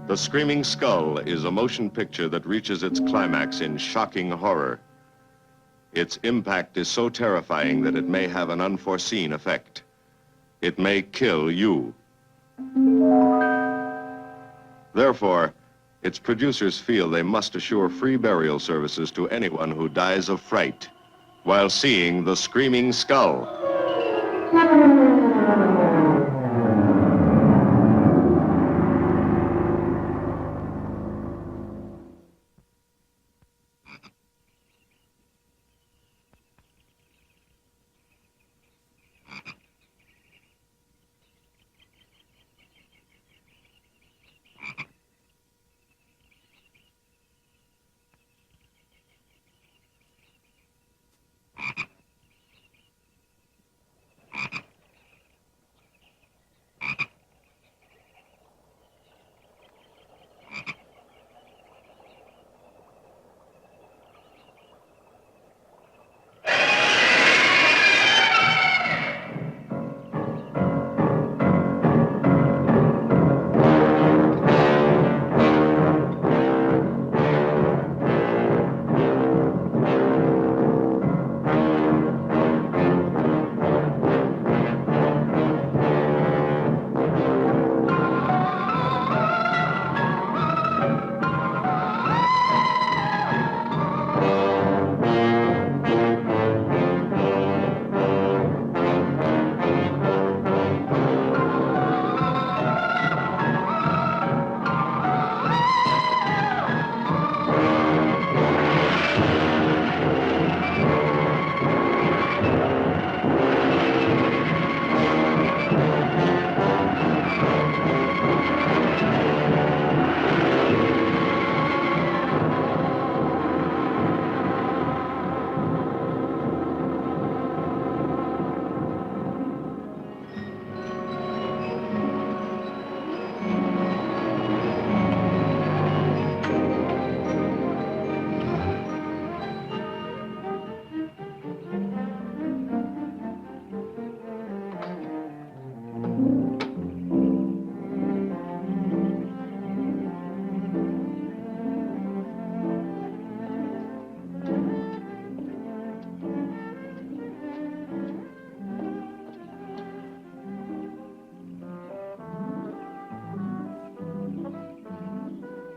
The Screaming Skull is a motion picture that reaches its climax in shocking horror. Its impact is so terrifying that it may have an unforeseen effect. It may kill you. Therefore, its producers feel they must assure free burial services to anyone who dies of fright while seeing The Screaming Skull.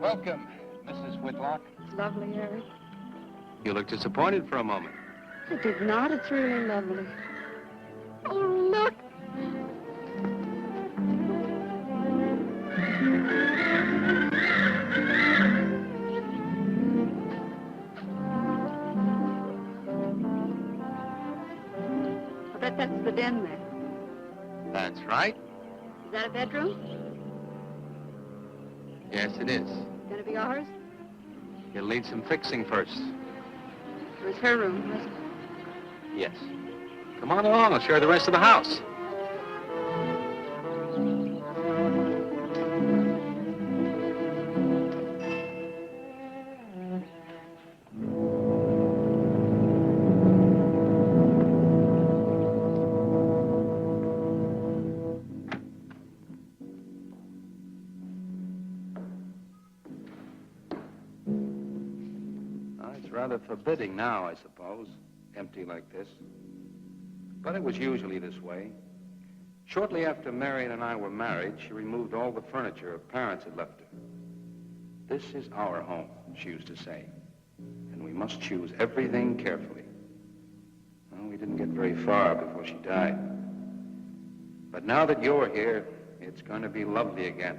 Welcome, Mrs. Whitlock. It's lovely, Harry. You look disappointed for a moment. I did not. It's really lovely. Oh, look. I bet that's the den there. That's right. Is that a bedroom? Yes, it is. Gonna be ours? You'll need some fixing first. It was her room, wasn't it? Yes. Come on along, I'll show you the rest of the house. It's rather forbidding now, I suppose, empty like this. But it was usually this way. Shortly after Marion and I were married, she removed all the furniture her parents had left her. This is our home, she used to say, and we must choose everything carefully. Well, we didn't get very far before she died. But now that you're here, it's going to be lovely again.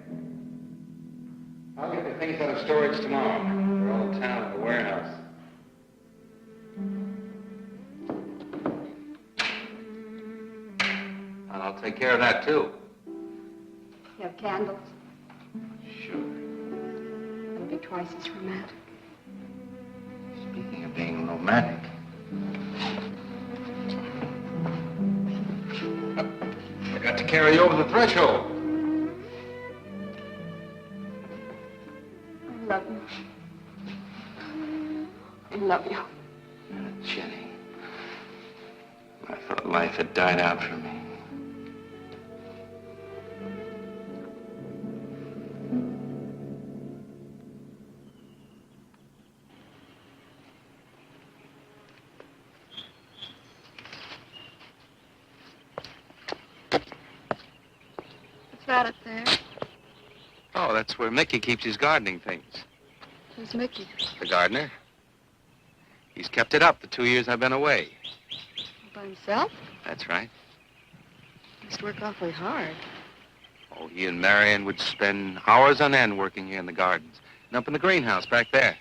I'll get the things out of storage tomorrow. They're all in town in the warehouse. And I'll take care of that, too. You have candles? Sure. It'll be twice as romantic. Speaking of being romantic. I got to carry you over the threshold. I love you. I love you. Jenny, I thought life had died out for me. that up there? Oh, that's where Mickey keeps his gardening things. Who's Mickey? The gardener. He's kept it up the 2 years I've been away. By himself? That's right. Must work awfully hard. Oh, he and Marion would spend hours on end working here in the gardens. And up in the greenhouse back there.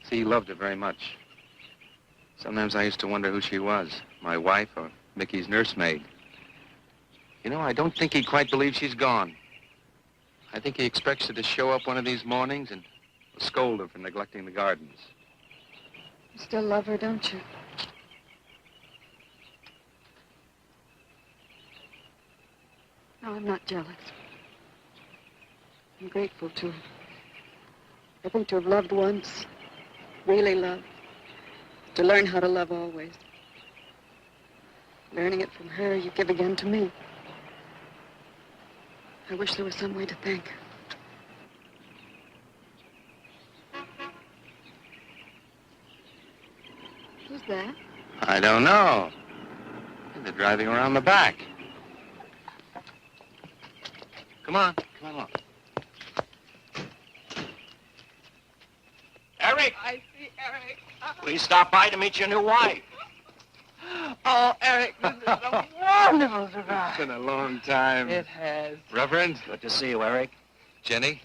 See, he loved her very much. Sometimes I used to wonder who she was, my wife or Mickey's nursemaid. You know, I don't think he quite believes she's gone. I think he expects her to show up one of these mornings and scold her for neglecting the gardens. You still love her, don't you? No, I'm not jealous. I'm grateful to her. I think to have loved once, really loved, to learn how to love always. Learning it from her, you give again to me. I wish there was some way to thank her. Who's that? I don't know. They're driving around the back. Come on along. Eric, I see Eric. we stopped by to meet your new wife. Oh, Eric, this is a wonderful surprise. It's been a long time. It has. Reverend, Good to see you, Eric. Jenny,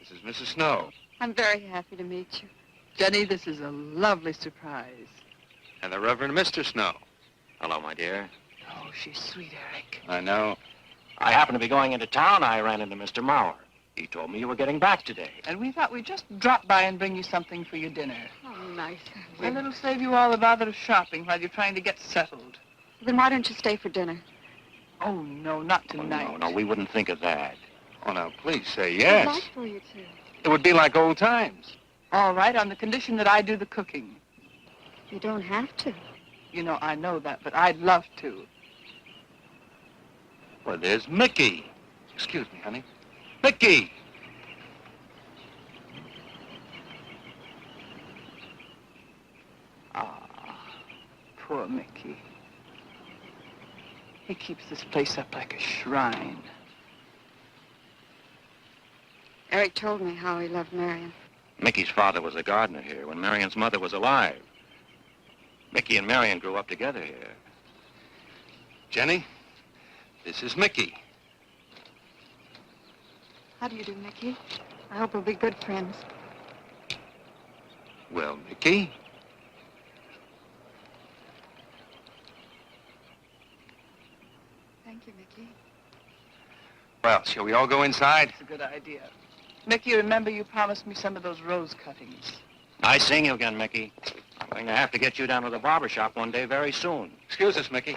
this is Mrs. Snow. I'm very happy to meet you. Jenny, this is a lovely surprise. And the Reverend Mr. Snow. Hello, my dear. Oh, she's sweet, Eric. I know. I happened to be going into town. I ran into Mr. Mauer. He told me you were getting back today. And we thought we'd just drop by and bring you something for your dinner. Oh, nice. And it'll save you all the bother of shopping while you're trying to get settled. Then why don't you stay for dinner? Oh, no, not Oh, tonight. no, we wouldn't think of that. Oh, now, please say I'd yes. like for you to. It would be like old times. All right, on the condition that I do the cooking. You don't have to. You know, I know that, but I'd love to. Well, there's Mickey. Excuse me, honey. Mickey! Ah, poor Mickey. He keeps this place up like a shrine. Eric told me how he loved Marion. Mickey's father was a gardener here when Marion's mother was alive. Mickey and Marion grew up together here. Jenny, this is Mickey. How do you do, Mickey? I hope we'll be good friends. Well, Mickey, Thank you, Mickey. well, shall we all go inside? It's a good idea. Mickey, remember you promised me some of those rose cuttings. Nice seeing you again, Mickey. I'm going to have to get you down to the barber shop one day very soon. Excuse us, Mickey.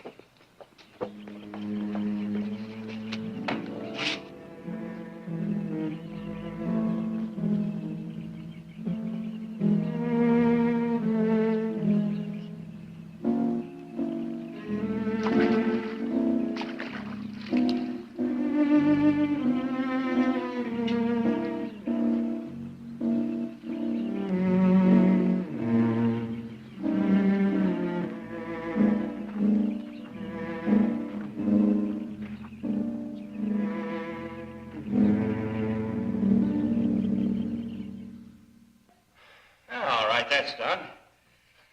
All right, that's done.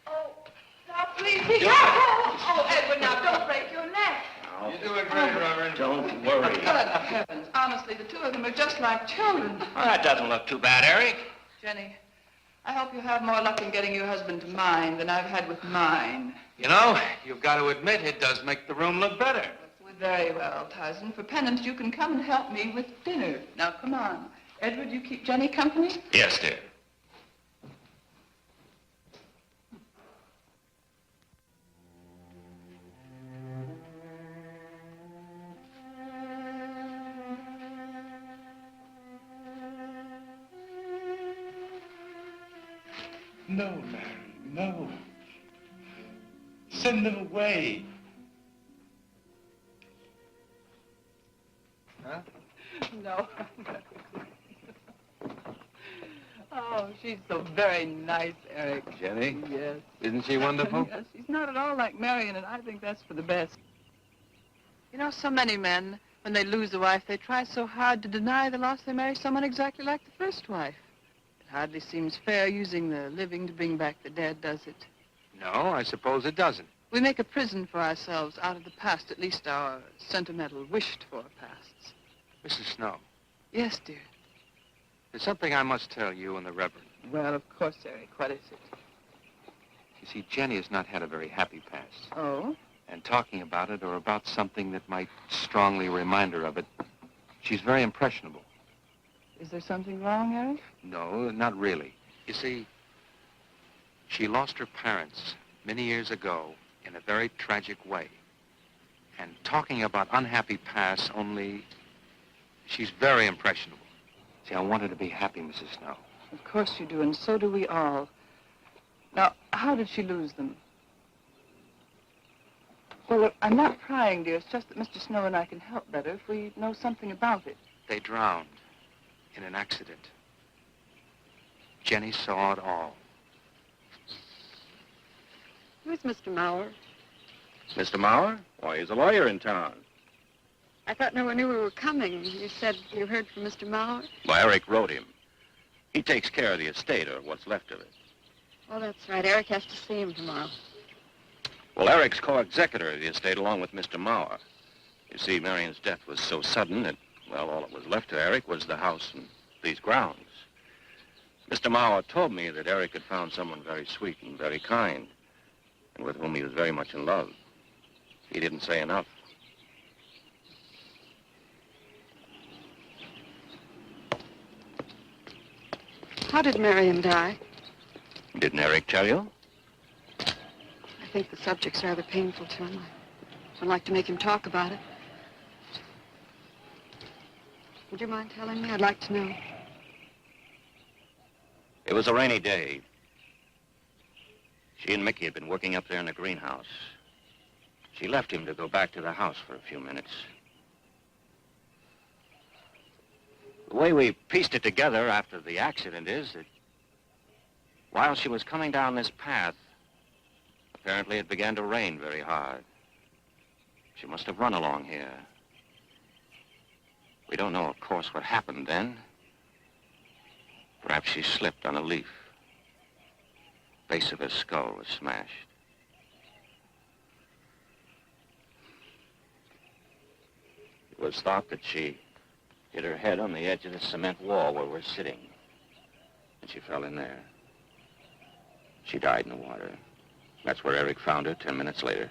Oh, now please be careful. Oh, Edward, now don't break your neck. You're doing great, Reverend. Don't worry. Good heavens. Honestly, the two of them are just like children. Well, that doesn't look too bad, Eric. Jenny, I hope you have more luck in getting your husband to mine than I've had with mine. You know, you've got to admit it does make the room look better. Very well, Tyson. For penance, you can come and help me with dinner. Now, come on. Edward, you keep Jenny company? Yes, dear. No, Mary, no. Send them away. Huh? No. Oh, she's so very nice, Eric. Jenny, Yes. isn't she wonderful? Yes, she's not at all like Marion, and I think that's for the best. You know, so many men, When they lose a wife, they try so hard to deny the loss they marry someone exactly like the first wife. It hardly seems fair using the living to bring back the dead, does it? No, I suppose it doesn't. We make a prison for ourselves out of the past, at least our sentimental, wished-for pasts. Mrs. Snow, Yes, dear. there's something I must tell you and the Reverend. Well, of course, Eric. What is it? You see, Jenny has not had a very happy past. Oh? And talking about it or about something that might strongly remind her of it, she's very impressionable. Is there something wrong, Eric? No, not really. You see, she lost her parents many years ago in a very tragic way. And talking about unhappy past only, she's very impressionable. See, I want her to be happy, Mrs. Snow. Of course you do, and so do we all. Now, how did she lose them? Well, look, I'm not prying, dear. It's just that Mr. Snow and I can help better if we know something about it. They drowned in an accident. Jenny saw it all. Who's Mr. Mauer? Mr. Mauer? Why, he's a lawyer in town. I thought no one knew we were coming. You said you heard from Mr. Mauer? Well, Eric wrote him. He takes care of the estate, or what's left of it. Oh, that's right. Eric has to see him tomorrow. Well, Eric's co-executor of the estate along with Mr. Mauer. You see, Marion's death was so sudden that, well, all that was left to Eric was the house and these grounds. Mr. Mauer told me that Eric had found someone very sweet and very kind, and with whom he was very much in love. He didn't say enough. How did Marion die? Didn't Eric tell you? I think the subject's rather painful to him. I don't like to make him talk about it. Would you mind telling me? I'd like to know. It was a rainy day. She and Mickey had been working up there in the greenhouse. She left him to go back to the house for a few minutes. The way we pieced it together after the accident is that while she was coming down this path, apparently it began to rain very hard. She must have run along here. We don't know, of course, what happened then. Perhaps she slipped on a leaf. Base of her skull was smashed. It was thought that she hit her head on the edge of the cement wall where we're sitting. And she fell in there. She died in the water. That's where Eric found her 10 minutes later.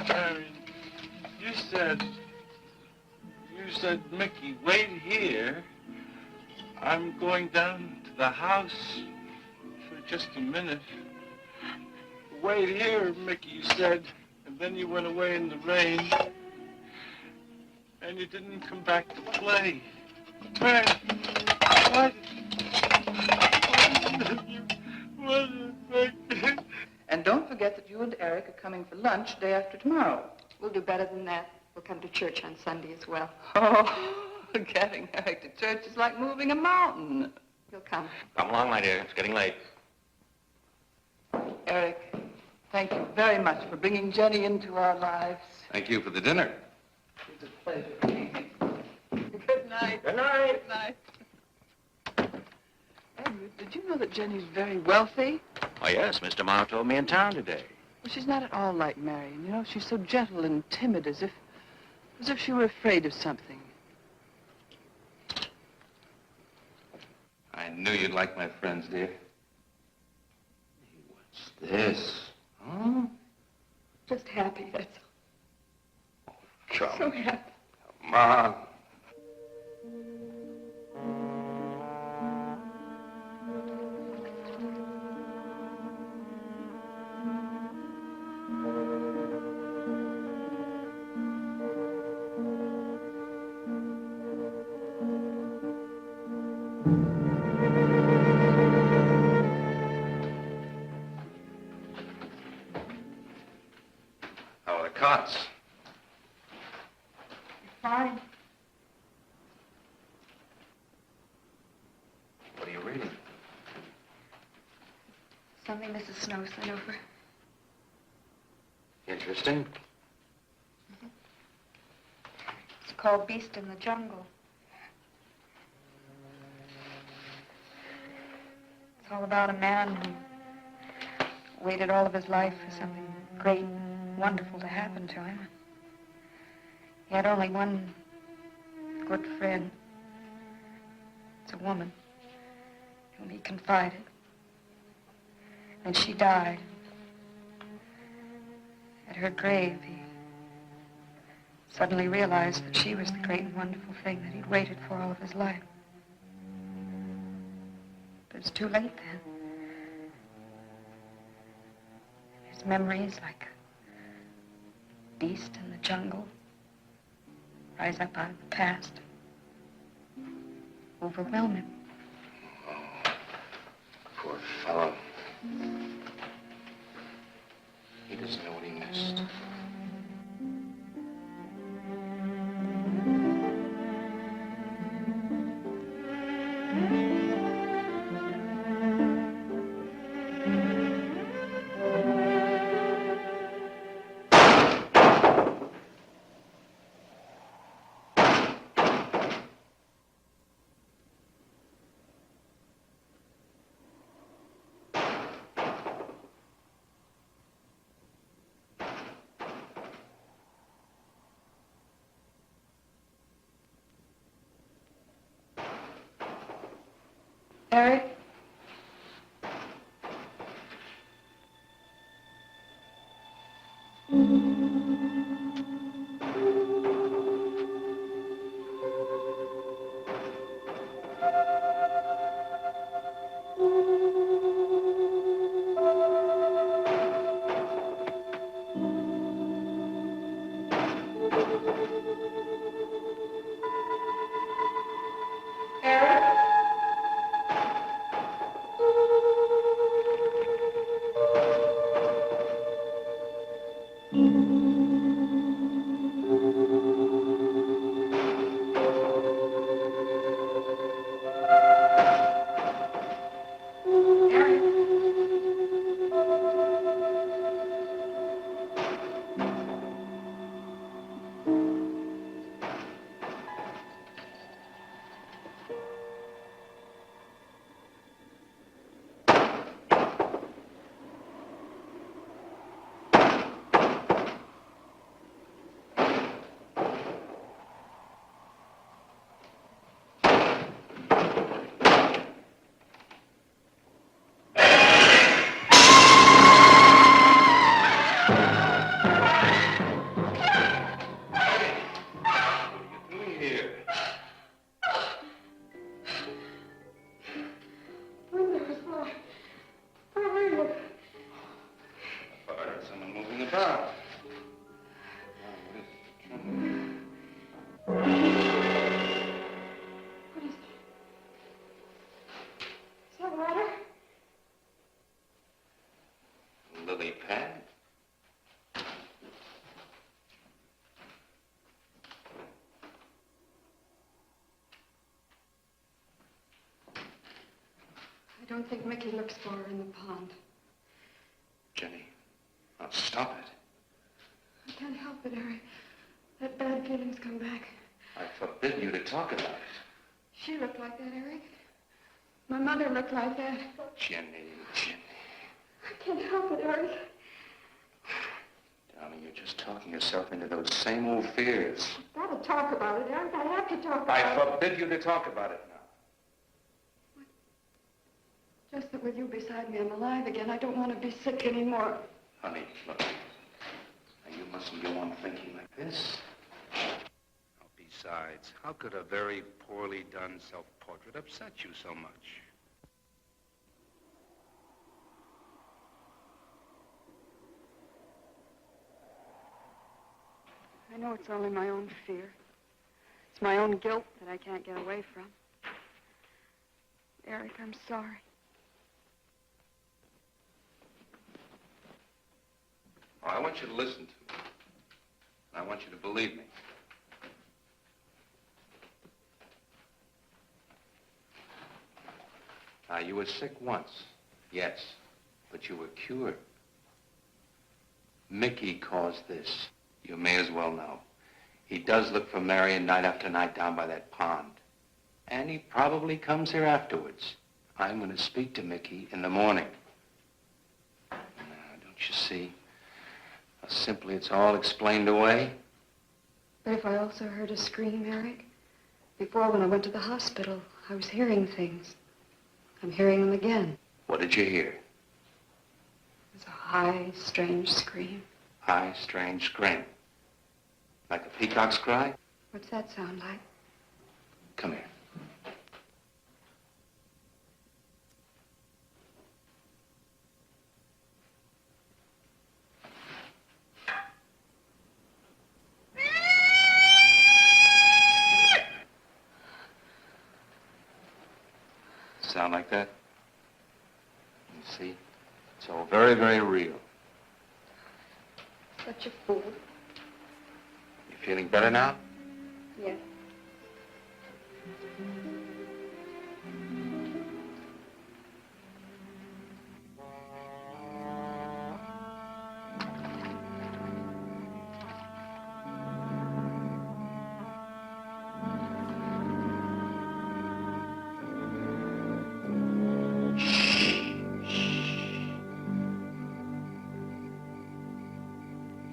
Marion, you said, Mickey, wait here. I'm going down to the house for just a minute. Wait here, Mickey, you said, and then you went away in the rain, and you didn't come back to play. Man, what? And don't forget that you and Eric are coming for lunch day after tomorrow. We'll do better than that. We'll come to church on Sunday as well. Oh, getting Eric to church is like moving a mountain. He'll come. Come along, my dear. It's getting late. Eric, thank you very much for bringing Jenny into our lives. Thank you for the dinner. It's a pleasure. Good night. Good night. Good night. Edward, did you know that Jenny's very wealthy? Oh, yes. Mr. Mauer told me in town today. Well, she's not at all like Marion. You know, she's so gentle and timid, as if she were afraid of something. I knew you'd like my friends, dear. What's this? Huh? Just happy, that's all. Come So happy. on. How are the cots? Fine. What are you reading? Something Mrs. Snow sent over. Interesting. It's called Beast in the Jungle. It's all about a man who waited all of his life for something great, wonderful to happen to him. He had only one good friend. It's a woman whom he confided. And she died. At her grave, he suddenly realized that she was the great and wonderful thing that he'd waited for all of his life. But it's too late then. His memories, like a beast in the jungle, rise up out of the past, overwhelm him. Poor fellow. He doesn't know what he missed. Eric? Lily pad? I don't think Mickey looks for her in the pond. Jenny, now stop it. I can't help it, Eric. That bad feelings come back. I forbid you to talk about it. She looked like that, Eric. My mother looked like that. Jenny. I can't help it, Eric. Darling, you're just talking yourself into those same old fears. I've got to talk about it, Eric. I have to talk about I it. forbid you to talk about it now. Just that with you beside me, I'm alive again. I don't want to be sick anymore. Honey, look. Now, you mustn't go on thinking like this. Besides, how could a very poorly done self-portrait upset you so much? I know it's only my own fear. It's my own guilt that I can't get away from. Eric, I'm sorry. Oh, I want you to listen to me. I want you to believe me. You were sick once, yes. but you were cured. Mickey caused this. You may as well know. He does look for Marion night after night down by that pond. And he probably comes here afterwards. I'm going to speak to Mickey in the morning. Now, don't you see how simply it's all explained away? But if I also heard a scream, Eric, before when I went to the hospital, I was hearing things. I'm hearing them again. What did you hear? It was a high, strange scream. High, strange scream. Like a peacock's cry? What's that sound like? Come here. Sound like that? You see? It's all very, very real. Such a fool. You feeling better now? Yes.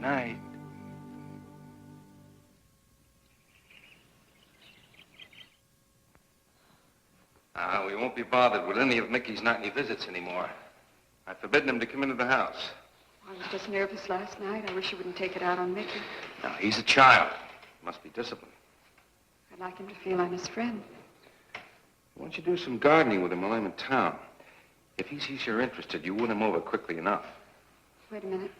Night. We won't be bothered with any of Mickey's nightly visits anymore. I've forbidden him to come into the house. I was just nervous last night. I wish you wouldn't take it out on Mickey. Now, he's a child. Must be disciplined. I'd like him to feel I'm his friend. Why don't you do some gardening with him while I'm in town? If he sees you're interested, you win him over quickly enough. Wait a minute.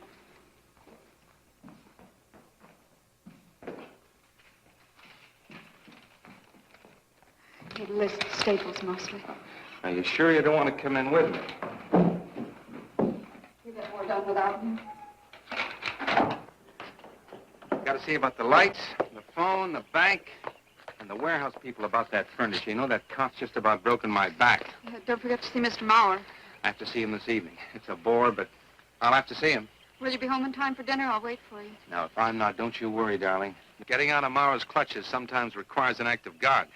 He lists staples mostly. Are you sure you don't want to come in with me? You get more done without him. Got to see about the lights, the phone, the bank, and the warehouse people about that furniture. You know, that cop's just about broken my back. Don't forget to see Mr. Mauer. I have to see him this evening. It's a bore, but I'll have to see him. Will you be home in time for dinner? I'll wait for you. Now, if I'm not, don't you worry, darling. Getting out of Mauer's clutches sometimes requires an act of God.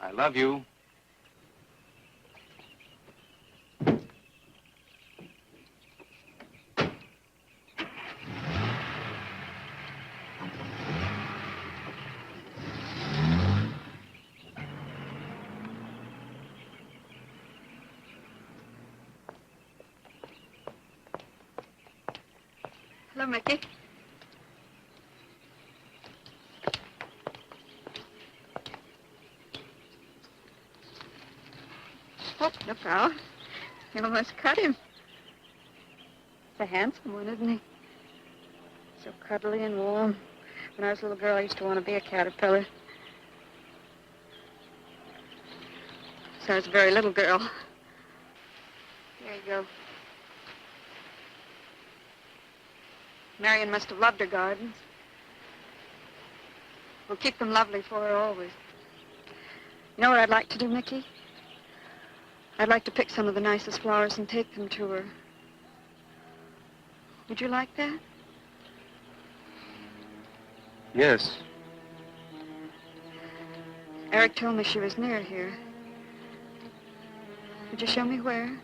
I love you. Hello, Mickey. Oh, look out. You almost cut him. He's a handsome one, isn't he? So cuddly and warm. When I was a little girl, I used to want to be a caterpillar. So I was a very little girl. There you go. Marion must have loved her gardens. We'll keep them lovely for her always. You know what I'd like to do, Mickey? I'd like to pick some of the nicest flowers and take them to her. Would you like that? Yes. Eric told me she was near here. Would you show me where?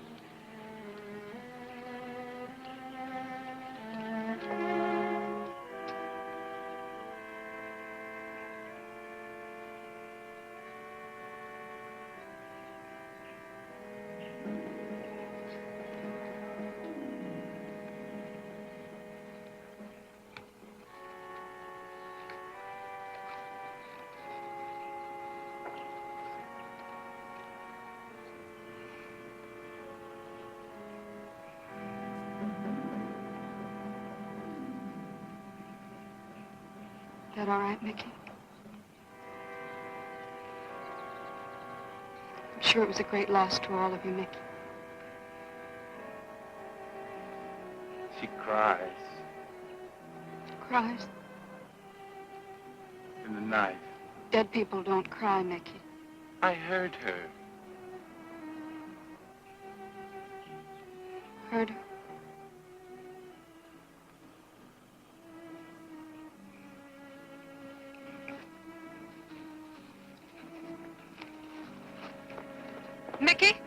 Is that all right, Mickey? I'm sure it was a great loss to all of you, Mickey. She cries Cries? in the night. Dead people don't cry, Mickey. I heard her. Hurt her? Mickey?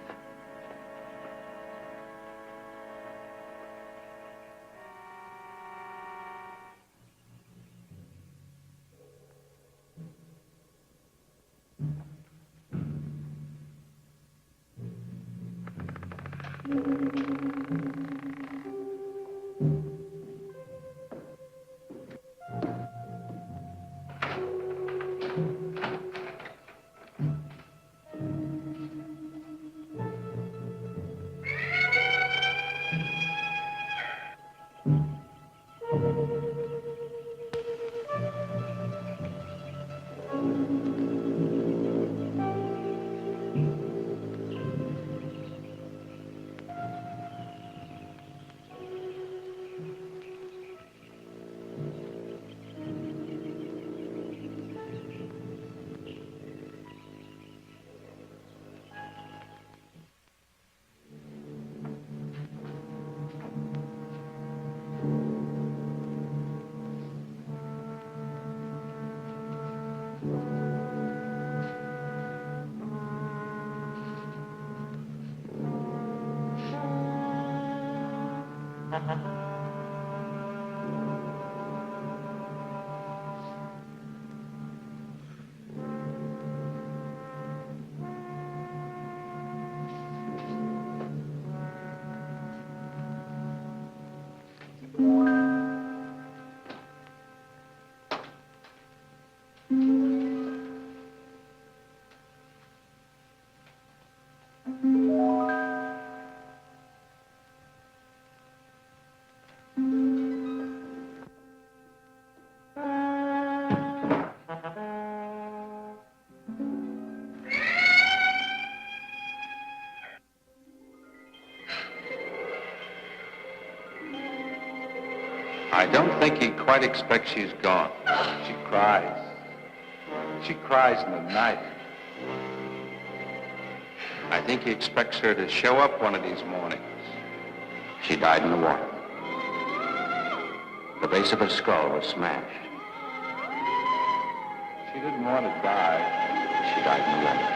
I don't think he quite expects she's gone. She cries. She cries in the night. I think he expects her to show up one of these mornings. She died in the water. The base of her skull was smashed. She didn't want to die. She died in the water.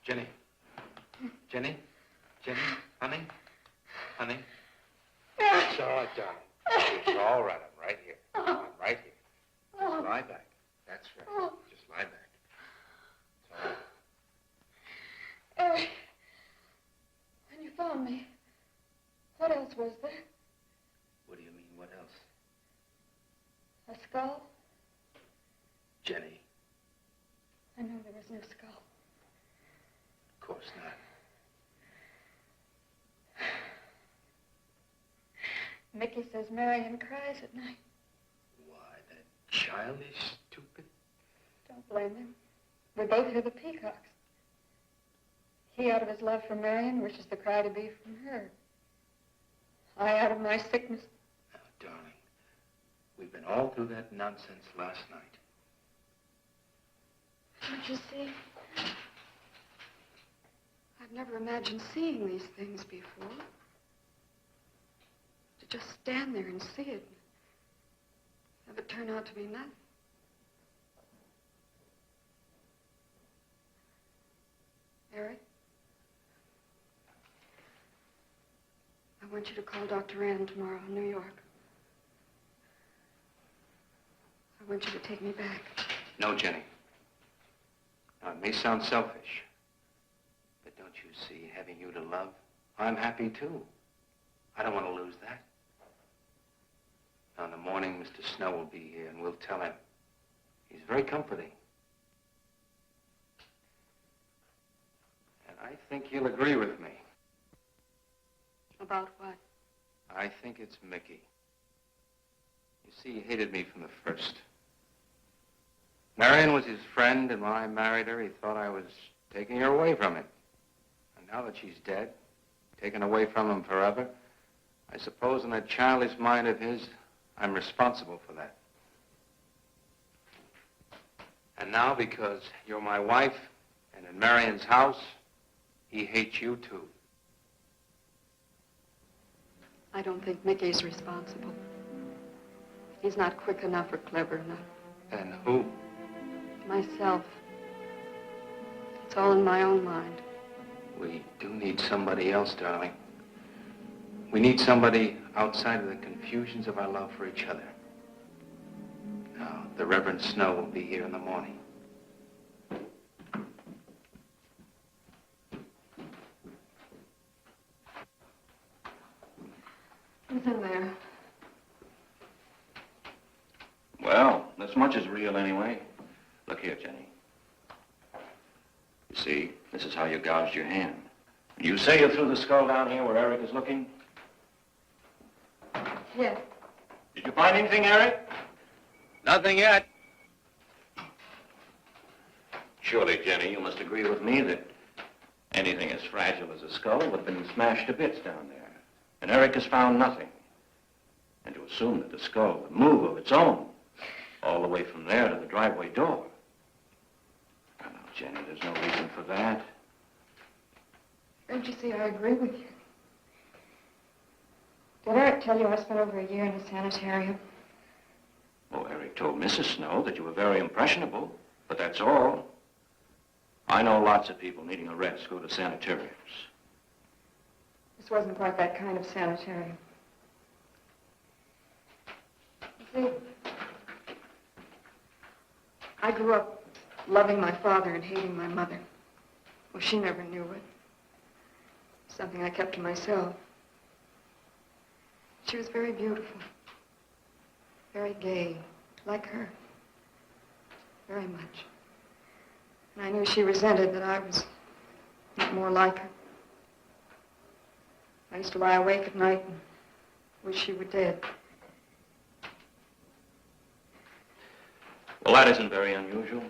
Jenny. Jenny? Jenny? Honey? Honey? It's all right, darling. It's all right. I'm right here. I'm right here. Just lie back. That's right. Just lie back. It's all right. Eric, when you found me, what else was there? What do you mean, what else? A skull? Jenny, I know there was no skull. of course not. Mickey says Marion cries at night. Why, that childish, stupid... Don't blame him. We both hear the peacocks. He, out of his love for Marion, wishes the cry to be from her. I, out of my sickness. Now, darling, we've been all through that nonsense last night. Don't you see? I've never imagined seeing these things before. To just stand there and see it. Have it turn out to be nothing. Eric? I want you to call Dr. Rand tomorrow in New York. I want you to take me back. No, Jenny. Now, it may sound selfish, but don't you see, having you to love, I'm happy too. I don't want to lose that. Now, in the morning, Mr. Snow will be here, and we'll tell him. He's very comforting. And I think he'll agree with me. About what? I think it's Mickey. You see, he hated me from the first. Marion was his friend, and when I married her, he thought I was taking her away from him. And now that she's dead, taken away from him forever, I suppose in that childish mind of his, I'm responsible for that. And now, because you're my wife, and in Marion's house, he hates you too. I don't think Mickey's responsible. He's not quick enough or clever enough. And who? Myself. It's all in my own mind. We do need somebody else, darling. We need somebody outside of the confusions of our love for each other. Now, the Reverend Snow will be here in the morning. Who's in there? Well, this much is real anyway. Look here, Jenny. You see, this is how you gouged your hand. You say you threw the skull down here where Eric is looking? Yes. Did you find anything, Eric? Nothing yet. Surely, Jenny, you must agree with me that anything as fragile as a skull would have been smashed to bits down there. And Eric has found nothing. And to assume that the skull would move of its own all the way from there to the driveway door. Oh, no, Jenny, there's no reason for that. Don't you see, I agree with you. Did Eric tell you I spent over a year in a sanitarium? Oh, Eric told Mrs. Snow that you were very impressionable, but that's all. I know lots of people needing a rest go to sanitariums. This wasn't quite that kind of sanitarium. You see, I grew up loving my father and hating my mother. Well, she never knew it. Something I kept to myself. She was very beautiful. Very gay, like her. Very much. And I knew she resented that I was not more like her. I used to lie awake at night and wish she were dead. Well, that isn't very unusual.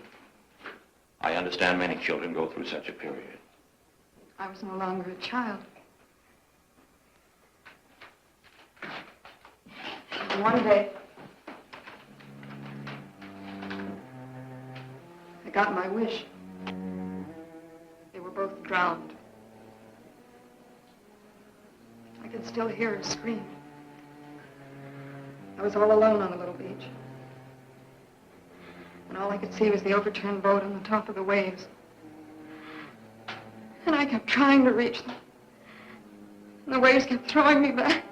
I understand many children go through such a period. I was no longer a child. And one day, I got my wish. They were both drowned. I could still hear her scream. I was all alone on the little beach. And all I could see was the overturned boat on the top of the waves. And I kept trying to reach them. And the waves kept throwing me back.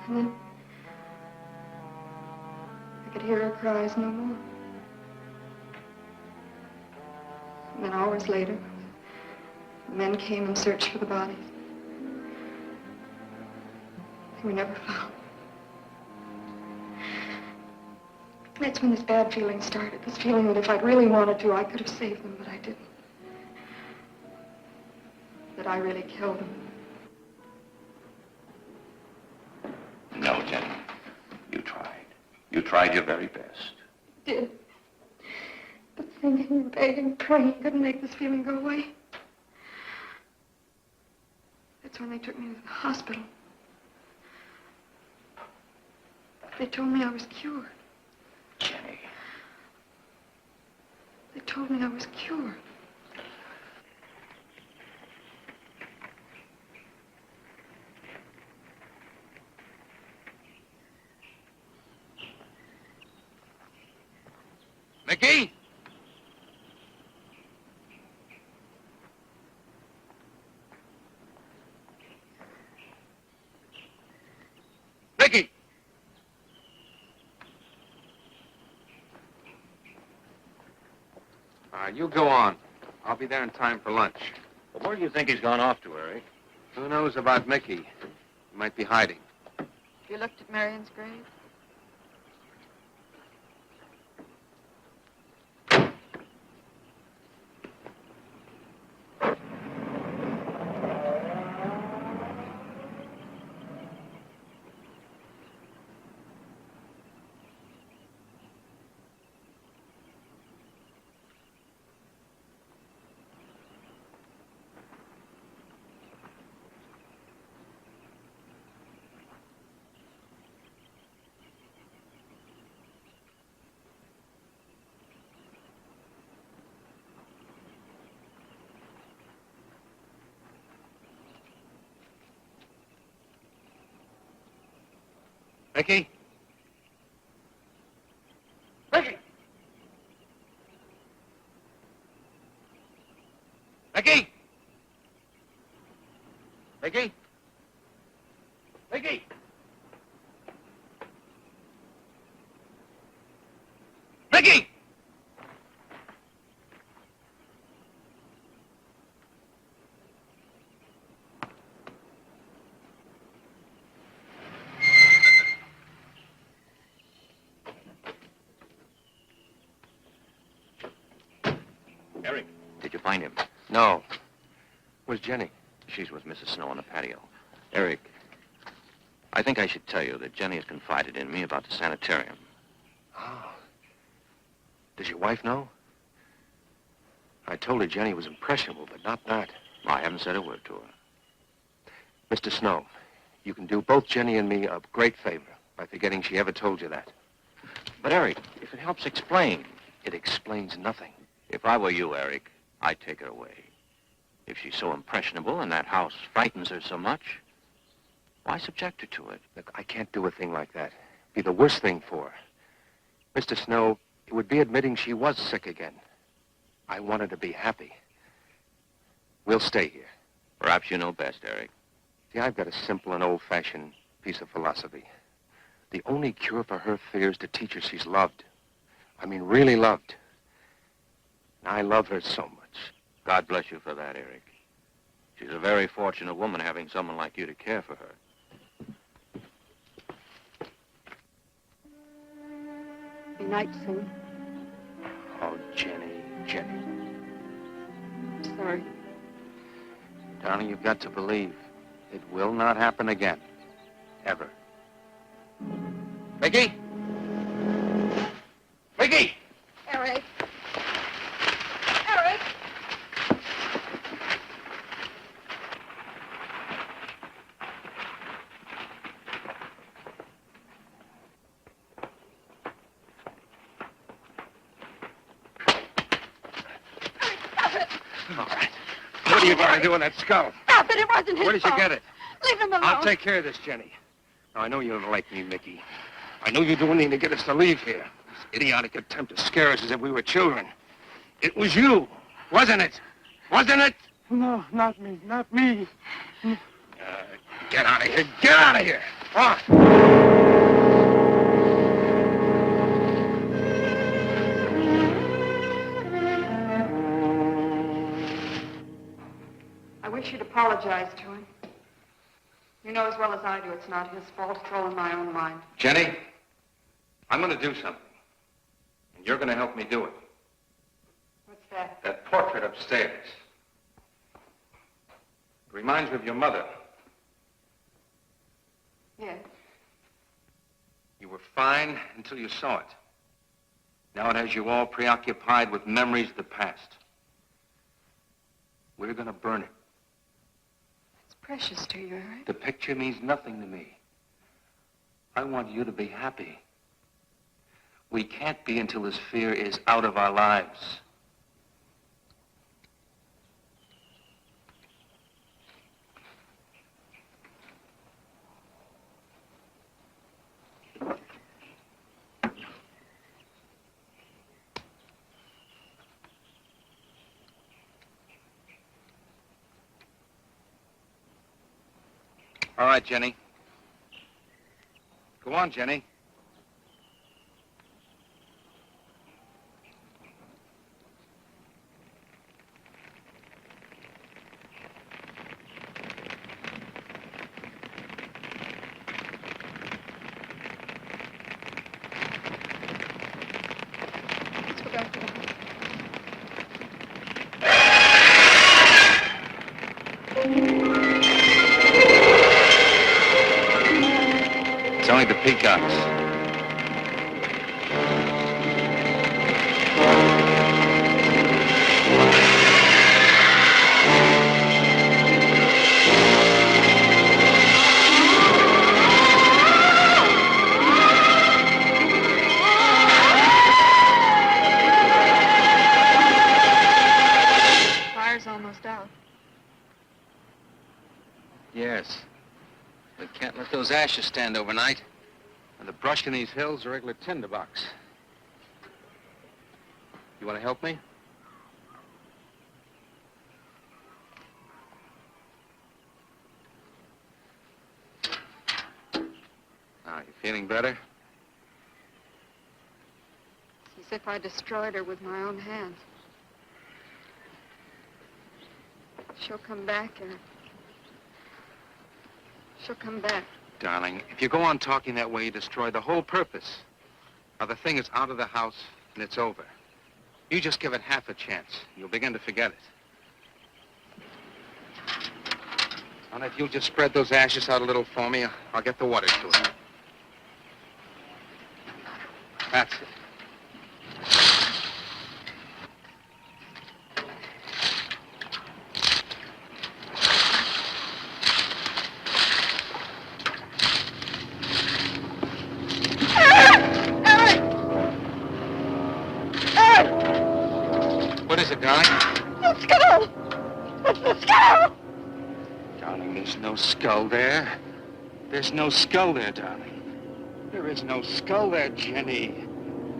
And then I could hear her cries no more. And then hours later, the men came and searched for the bodies. They were never found. That's when this bad feeling started. This feeling that if I'd really wanted to, I could have saved them, but I didn't. That I really killed them. No, Jenny. You tried. You tried your very best. Did. But thinking and begging and praying couldn't make this feeling go away. That's when they took me to the hospital. They told me I was cured. Jenny. They told me I was cured. Mickey? Mickey! You go on. I'll be there in time for lunch. Well, where do you think he's gone off to, Eric? Who knows about Mickey? He might be hiding. You looked at Marion's grave? Mickey? Mickey! Mickey! Mickey? Mickey! Mickey! Eric, did you find him? No. Where's Jenny? She's with Mrs. Snow on the patio. Eric, I think I should tell you that Jenny has confided in me about the sanitarium. Oh. Does your wife know? I told her Jenny was impressionable, but not that. I haven't said a word to her. Mr. Snow, you can do both Jenny and me a great favor by forgetting she ever told you that. But, Eric, if it helps explain. It explains nothing. If I were you, Eric, I'd take her away. If she's so impressionable and that house frightens her so much, why subject her to it? Look, I can't do a thing like that. It'd be the worst thing for her. Mr. Snow, it would be admitting she was sick again. I want her to be happy. We'll stay here. Perhaps you know best, Eric. See, I've got a simple and old-fashioned piece of philosophy. The only cure for her fear is to teach her she's loved. I mean, really loved. And I love her so much. God bless you for that, Eric. She's a very fortunate woman having someone like you to care for her. Be night soon. Oh, Jenny, Jenny. I'm sorry. Darling, you've got to believe it will not happen again. Ever. Mickey? Mickey! Eric. Eric! Stop it! All right. What are you going to do with that skull? Stop it! It wasn't his Where did you fault. get it? Leave him alone. I'll take care of this, Jenny. Now, I know you don't like me, Mickey. I know you're doing anything to get us to leave here. This idiotic attempt to scare us as if we were children. It was you, wasn't it? Wasn't it? No, not me, not me. Get out of here. Get out of here. On. I wish you'd apologize to him. You know as well as I do it's not his fault. It's all in my own mind. Jenny, I'm going to do something. And you're going to help me do it. What's that? That portrait upstairs. It reminds me of your mother. Yes. You were fine until you saw it. Now it has you all preoccupied with memories of the past. We're going to burn it. It's precious to you, Eric. The picture means nothing to me. I want you to be happy. We can't be until this fear is out of our lives. All right, Jenny. Go on, Jenny. Let's go back to the house. It's only the peacocks. Fire's almost out. Yes. We can't let those ashes stand overnight. And the brush in these hills are a regular tinderbox. You want to help me? Now, you feeling better? It's as if I destroyed her with my own hands. She'll come back, Eric. She'll come back. Darling, if you go on talking that way, you destroy the whole purpose. Now, the thing is out of the house, and it's over. You just give it half a chance. You'll begin to forget it. And if you'll just spread those ashes out a little for me, I'll get the water to it. That's it. What is it, darling? The skull! It's the skull! Darling, there's no skull there. There's no skull there, darling. There is no skull there, Jenny.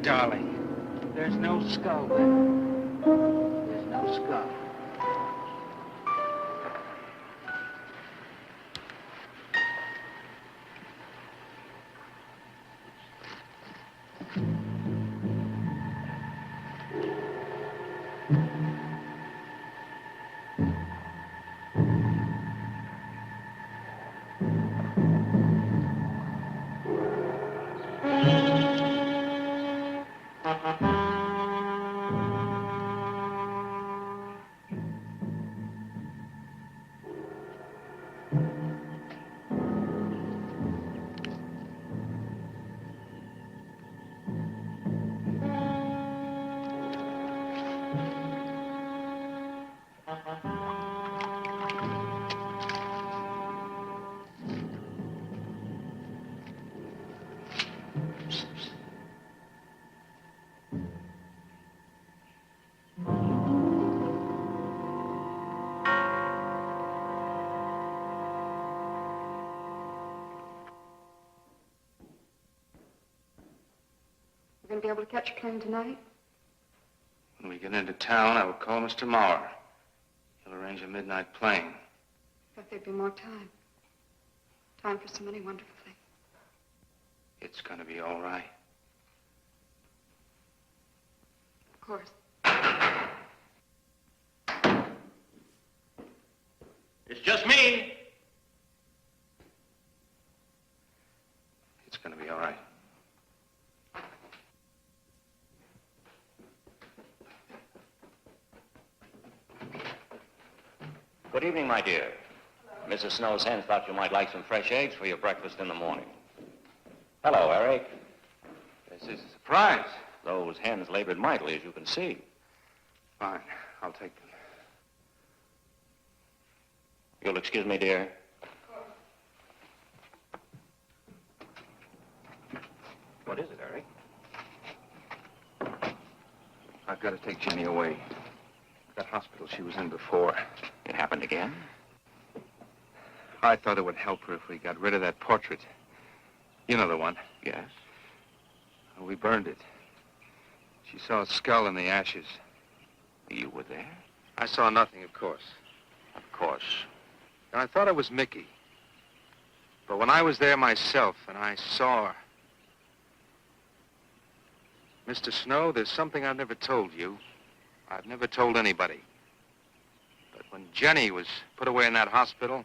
Darling, there's no skull there. There's no skull. We're going to be able to catch a plane tonight? When we get into town, I will call Mr. Maurer. He'll arrange a midnight plane. Thought there'd be more time. Time for so many wonderful things. It's gonna be all right. Of course. It's just me. It's gonna be all right. Good evening, my dear. Mrs. Snow's hens thought you might like some fresh eggs for your breakfast in the morning. Hello, Eric. This is a surprise. Those hens labored mightily, as you can see. Fine, I'll take them. You'll excuse me, dear. What is it, Eric? I've got to take Jenny away. That hospital she was in before. It happened again? I thought it would help her if we got rid of that portrait. You know the one. Yes. Well, we burned it. She saw a skull in the ashes. You were there? I saw nothing, of course. Of course. And I thought it was Mickey. But when I was there myself and I saw her... Mr. Snow, there's something I've never told you. I've never told anybody. But when Jenny was put away in that hospital,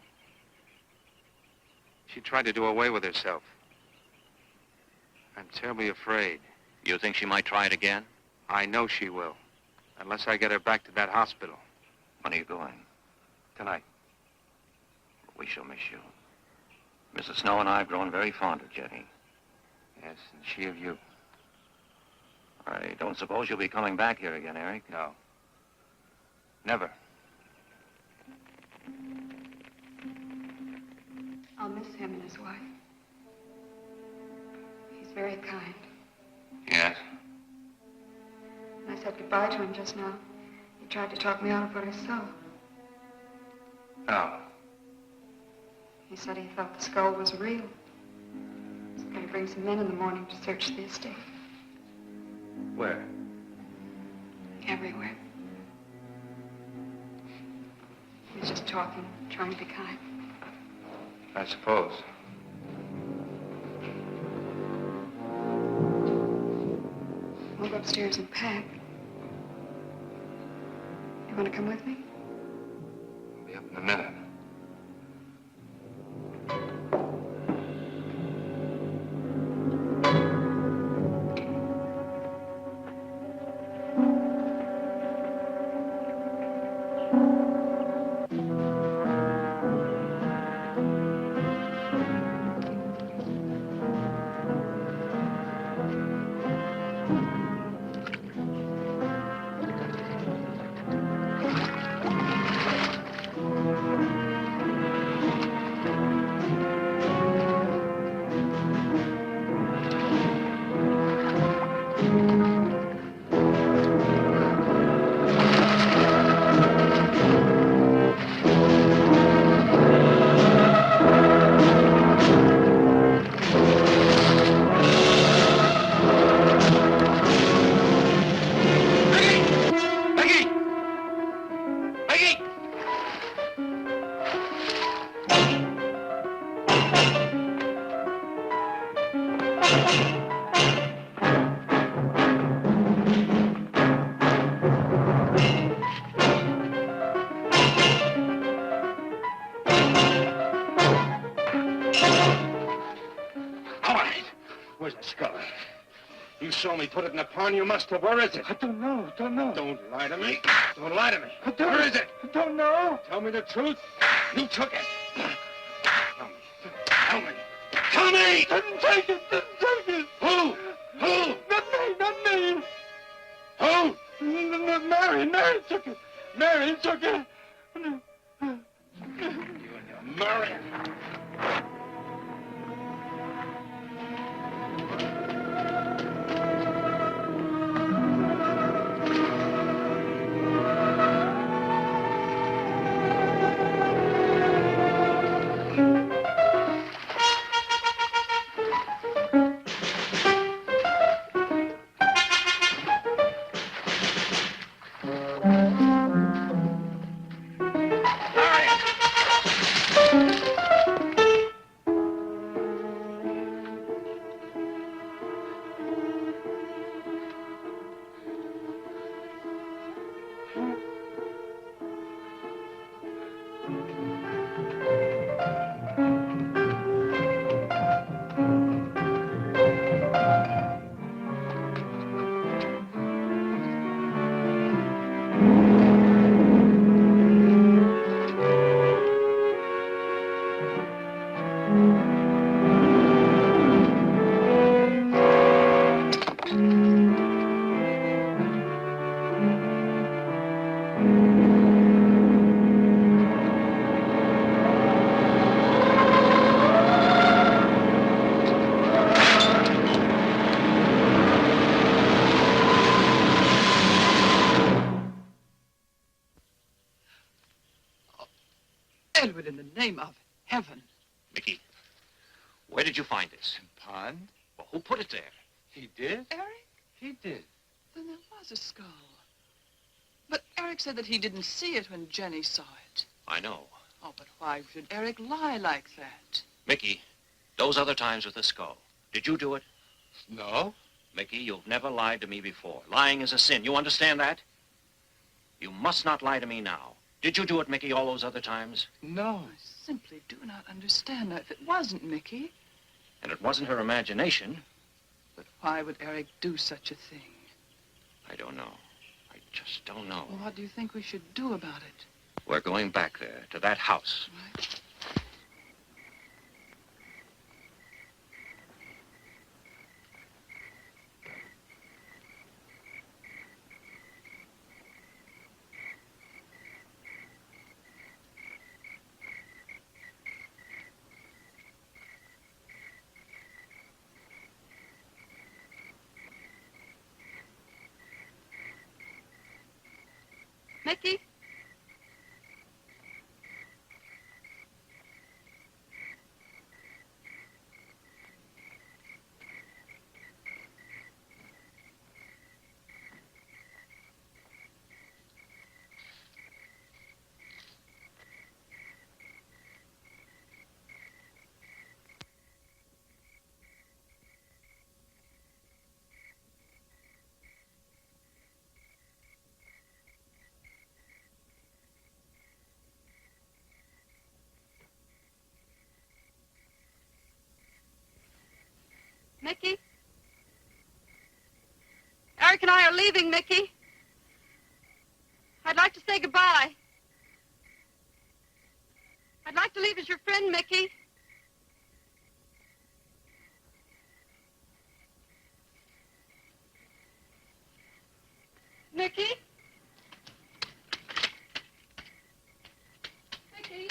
she tried to do away with herself. I'm terribly afraid. You think she might try it again? I know she will. Unless I get her back to that hospital. When are you going? Tonight. We shall miss you. Mrs. Snow and I have grown very fond of Jenny. Yes, and she of you. I don't suppose you'll be coming back here again, Eric? No. Never. I'll miss him and his wife. He's very kind. Yes? When I said goodbye to him just now, he tried to talk me out of what I saw. No. He said he thought the skull was real. He's going to bring some men in the morning to search the estate. Where? Everywhere. He was just talking, trying to be kind. I suppose. I'll go upstairs and pack. You want to come with me? I'll be up in a minute. You saw me put it in the pond. You must have. Where is it? I don't know. Don't know. Don't lie to me. Don't lie to me. don't- Where is it? I don't know. Tell me the truth. You took it. Tell me. Tell me. Tell me! Didn't take it. Didn't take it. Who? Who? Not me. Not me. Who? Marion. Marion took it. Marion took it. You and your Marion. Edward, in the name of heaven. Mickey, where did you find this? Pond? Well, who put it there? He did? Eric? He did. Then there was a skull. But Eric said that he didn't see it when Jenny saw it. I know. Oh, but why should Eric lie like that? Mickey, those other times with the skull, did you do it? No. Mickey, you've never lied to me before. Lying is a sin. You understand that? You must not lie to me now. Did you do it, Mickey, all those other times? No. I simply do not understand. Now, if it wasn't Mickey, And it wasn't her imagination. but why would Eric do such a thing? I don't know. I just don't know. Well, what do you think we should do about it? We're going back there, to that house. Right? Mickey? Mickey? Eric and I are leaving, Mickey. I'd like to say goodbye. I'd like to leave as your friend, Mickey. Mickey? Mickey?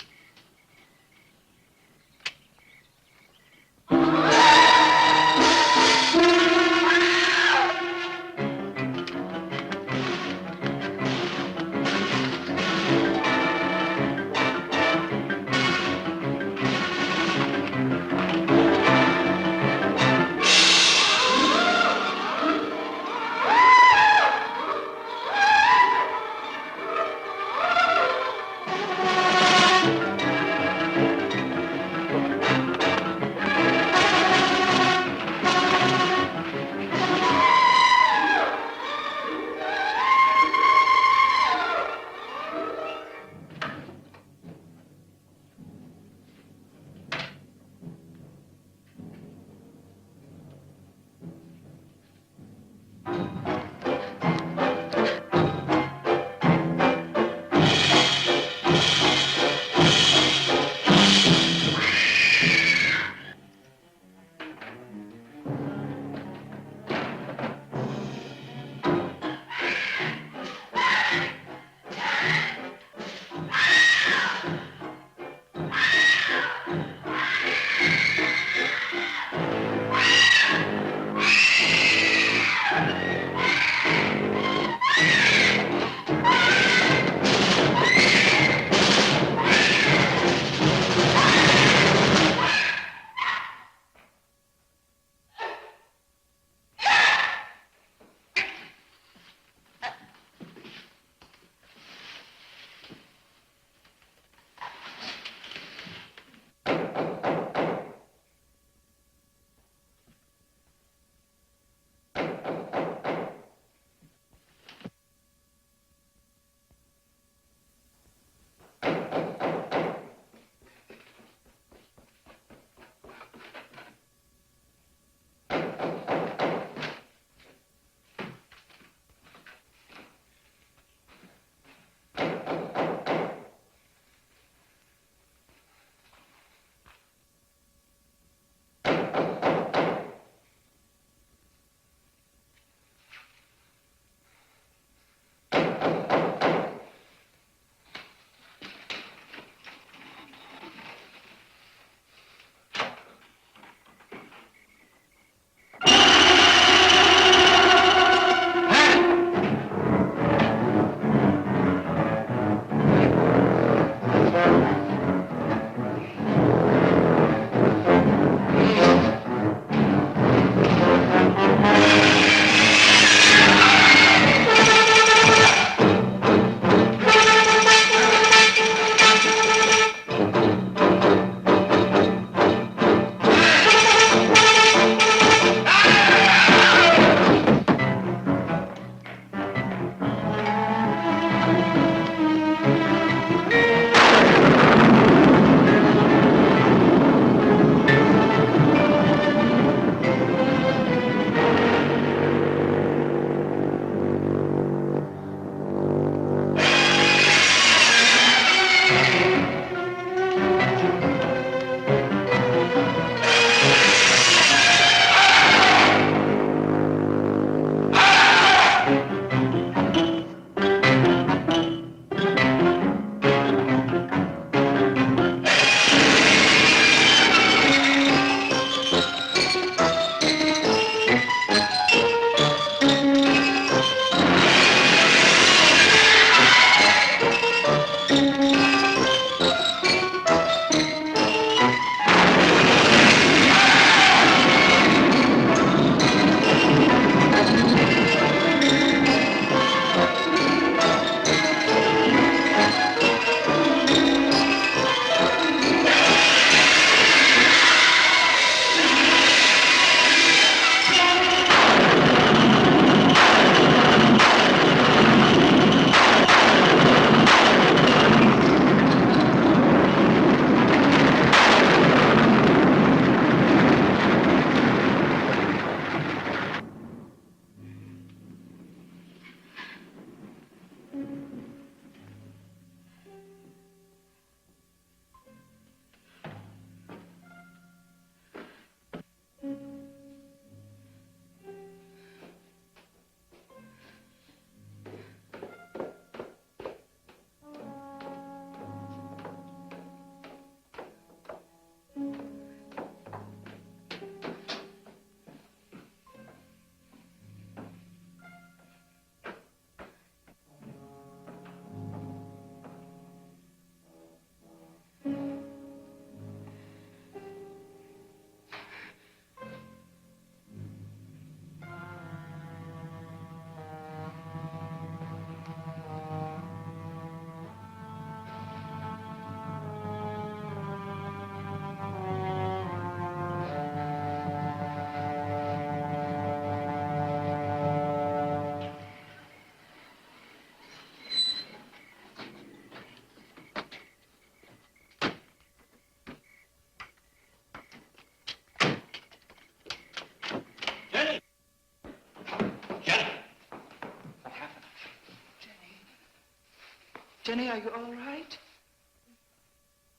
Jenny, are you all right?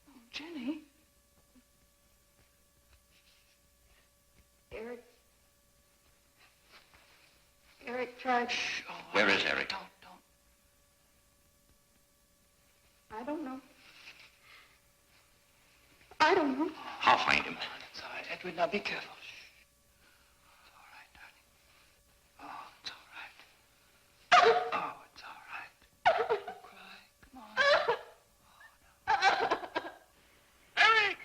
Oh, Jenny. Eric tried. Shh. Oh, Where is Eric? Don't. I don't know. I don't know. I'll find him. It's all right, Edward. Now be careful. Shh. It's all right, darling. Oh, it's all right. Oh, it's all right. Don't cry. Come on. Eric!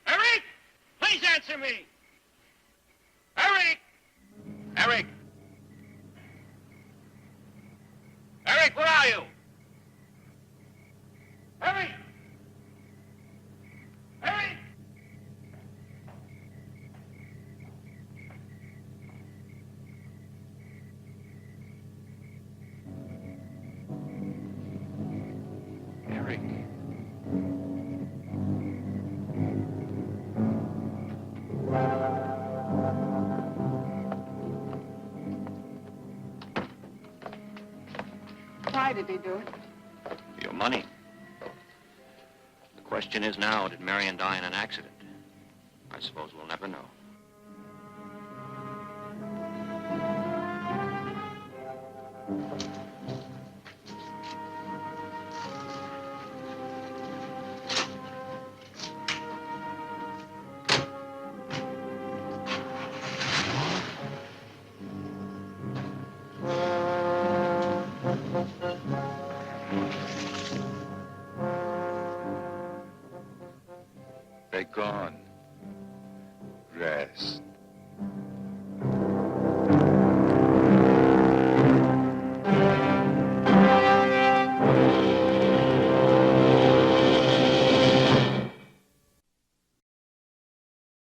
Eric! Please answer me! Eric! Eric! Eric, where are you? Eric! Eric! Eric. Why did he do it? Your money. The question is now, did Marion die in an accident? I suppose we'll never know. They're gone. Rest.